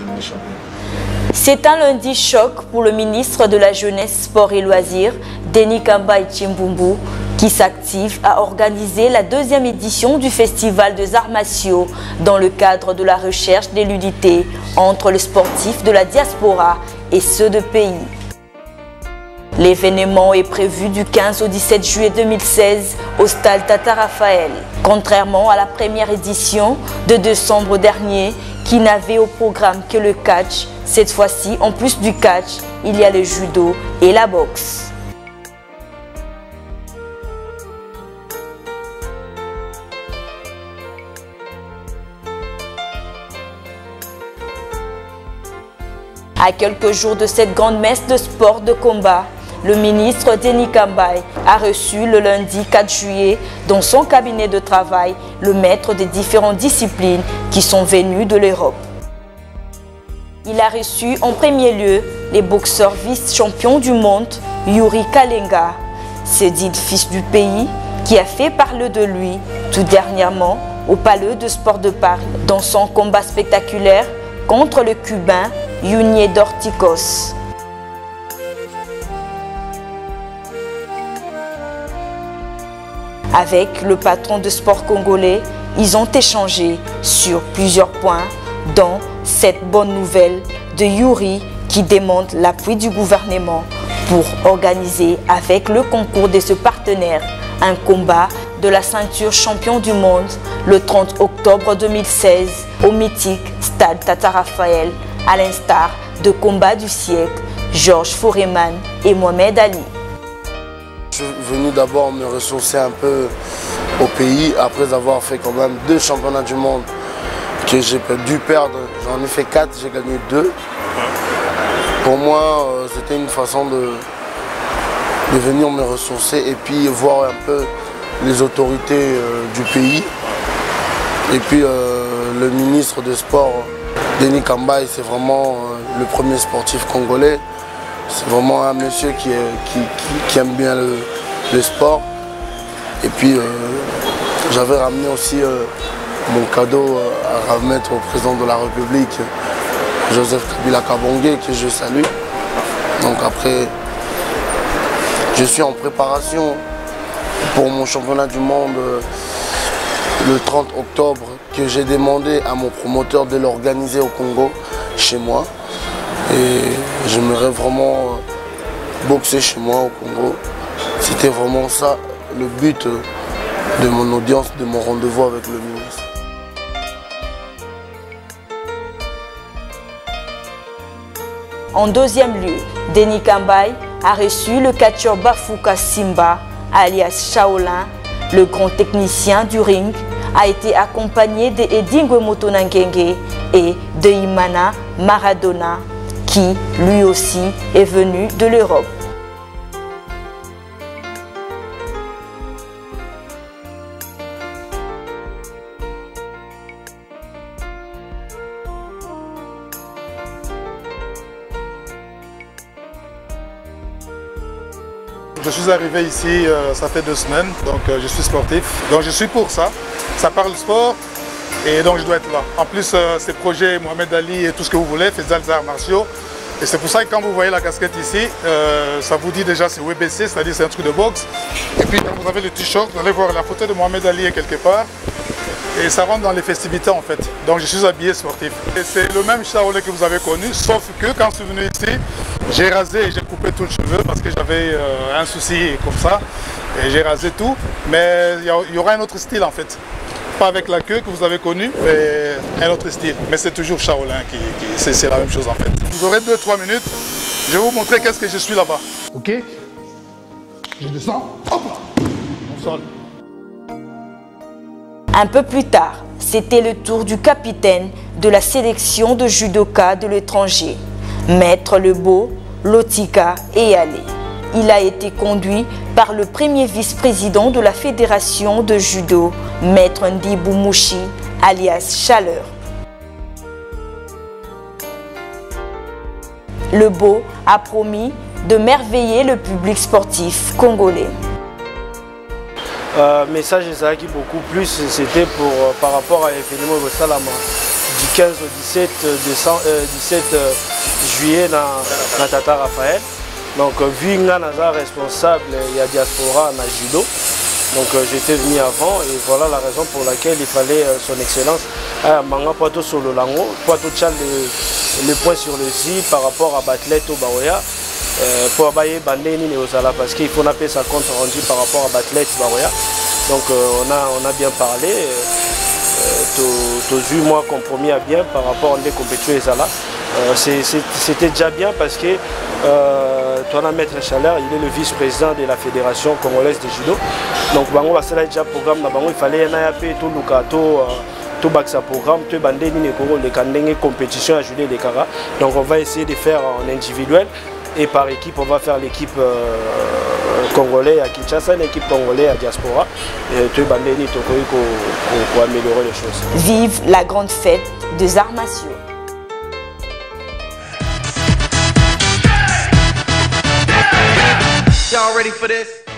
devenir champion. C'est un lundi choc pour le ministre de la Jeunesse, Sport et Loisirs, Denis Kambaye Chimbumbu, qui s'active à organiser la deuxième édition du Festival des Arts Martiaux dans le cadre de la recherche des l'unité entre les sportifs de la diaspora et ceux de pays. L'événement est prévu du 15 au 17 juillet 2016 au stade Tata Raphaël. Contrairement à la première édition de décembre dernier qui n'avait au programme que le catch, cette fois-ci, en plus du catch, il y a le judo et la boxe. À quelques jours de cette grande messe de sport de combat, le ministre Denis Kambaye a reçu le lundi 4 juillet dans son cabinet de travail le maître des différentes disciplines qui sont venus de l'Europe. Il a reçu en premier lieu les boxeurs vice-champions du monde Yuri Kalenga, ce dit fils du pays qui a fait parler de lui tout dernièrement au Palais de Sport de Paris dans son combat spectaculaire contre le Cubain Yunier Dorticos. Avec le patron de sport congolais, ils ont échangé sur plusieurs points, dont cette bonne nouvelle de Yuri qui demande l'appui du gouvernement pour organiser avec le concours de ce partenaire un combat de la ceinture champion du monde le 30 octobre 2016 au mythique stade Tata Raphaël, à l'instar de Combat du siècle, Georges Foreman et Mohamed Ali. Je suis venu d'abord me ressourcer un peu au pays après avoir fait quand même 2 championnats du monde que j'ai dû perdre. J'en ai fait 4, j'ai gagné 2. Pour moi, c'était une façon de venir me ressourcer et puis voir un peu les autorités du pays. Et puis le ministre des Sports, Denis Kambaye, c'est vraiment le premier sportif congolais. C'est vraiment un monsieur qui aime bien le sport. Et puis j'avais ramené aussi mon cadeau à remettre au président de la République, Joseph Kabila Kabonge, que je salue. Donc après, je suis en préparation pour mon championnat du monde le 30 octobre, que j'ai demandé à mon promoteur de l'organiser au Congo, chez moi. Et j'aimerais vraiment boxer chez moi au Congo. C'était vraiment ça le but de mon audience, de mon rendez-vous avec le ministre. En deuxième lieu, Denis Kambaye a reçu le catcheur Bafouka Simba, alias Shaolin. Le grand technicien du ring a été accompagné de Edingwe Motonangenge et de Imana Maradona, qui lui aussi est venu de l'Europe. Je suis arrivé ici, ça fait 2 semaines, donc je suis sportif. Donc je suis pour ça. Ça parle sport et donc je dois être là. En plus, ces projets Mohamed Ali et tout ce que vous voulez, Festival des Arts Martiaux. Et c'est pour ça que quand vous voyez la casquette ici, ça vous dit déjà c'est WBC, c'est-à-dire c'est un truc de boxe. Et puis quand vous avez le t-shirt, vous allez voir la photo de Mohamed Ali est quelque part. Et ça rentre dans les festivités en fait. Donc je suis habillé sportif. Et c'est le même Shaolin que vous avez connu, sauf que quand je suis venu ici, j'ai rasé et j'ai coupé tout le cheveu parce que j'avais un souci comme ça. Et j'ai rasé tout. Mais il y aura un autre style en fait. Pas avec la queue que vous avez connue, mais un autre style. Mais c'est toujours Shaolin c'est la même chose en fait. Vous aurez 2-3 minutes. Je vais vous montrer qu'est-ce que je suis là-bas. Ok? Je descends. Hop là. On sol. Un peu plus tard, c'était le tour du capitaine de la sélection de judoka de l'étranger, Maître Lebo, Lotika et Yale. Il a été conduit par le premier vice-président de la fédération de judo, Maître Ndibou Mouchi, alias Chaleur. Lebo a promis de merveiller le public sportif congolais. Message ezalaki beaucoup plus, c'était par rapport à l'événement de Salama 15 au 17 juillet dans Tata Raphaël. Donc vu que je suis responsable, il y a diaspora dans judo. Donc j'étais venu avant et voilà la raison pour laquelle il fallait son excellence Manga Poitou sur le Lango, Poitou tchal le point sur le Z par rapport à Batlet au Baoya pour abayer Bandeni et Ozala parce qu'il faut appeler sa compte rendu par rapport à Batlet Baoya. Donc on a bien parlé. J'ai eu moi compromis à bien par rapport à des compétitions et Zala. C'était déjà bien parce que Toana Maître Chaleur, il est le vice-président de la Fédération congolaise de judo. Donc bango basala déjà programme il fallait un AP tout Lukato tout baksa programme tout bandeni ne koro le kandenge compétition à judo de Kara. Donc on va essayer de faire en individuel et par équipe on va faire l'équipe congolais à Kinshasa, l'équipe congolais à diaspora et tout bandeni pour améliorer les choses. Vive la grande fête des arts martiaux. Y'all ready for this?